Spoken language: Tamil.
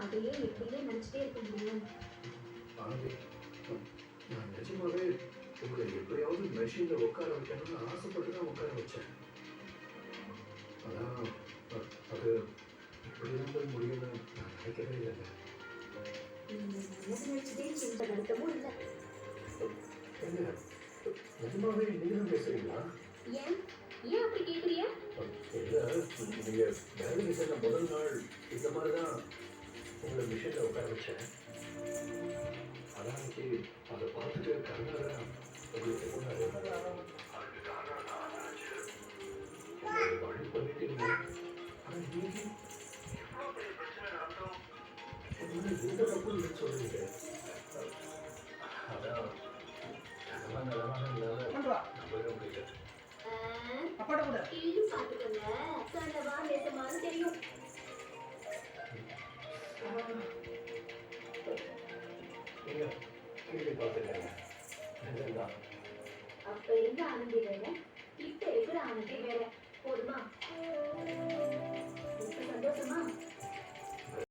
அதையே எப்படியே நினைச்சிட்டே இருக்க முடியும்? ஆனந்தி, நான் நிஜமாவே உங்களை எப்படியாவது மெஷின்ல உட்கார வைக்கணும்னு ஆசைப்பட்டு தான் உட்கார வச்சேன். ஆனா அது இப்படிதான் போய் முடியும்னு நான் நினைக்கவே இல்லைங்க. மனசு நினைச்சதே எந்த வருத்தமும் இல்லை. என்ன நிஜமாவே நீங்க தான் பேசுறீங்களா? ஏன் ஏன் அப்படி கேட்குறிய? இல்ல, நீங்க வேலைக்கு சென்ற முதல் நாள் இந்த மாதிரிதான் உங்களை மிஷின்ல உட்கார வச்சேன். ஆனா அன்னைக்கு அதை பார்த்துட்டு கருணாக உங்களுக்கு சொன்னாரு, அதுக்கு காரணம் நான் நினைச்சு உங்களை வழி பண்ணிட்டீங்க. ஆனா நீங்க இவ்வளவு பெரிய பிரச்சனை நடந்தோம் எந்த தப்பு இல்லைன்னு சொல்றீங்க. அதான் அதெல்லாம் நிலமான இல்லாத நம்பவே முடியல. கிள்ளி பார்த்துக்கோங்க, கனவா நெசமானு தெரியும். நீங்க கேள்வி பார்த்துக்கங்க, நிஜம்தான். அப்ப இருந்த ஆனந்தி வேற, இப்ப இருக்கிற ஆனந்தி வேற.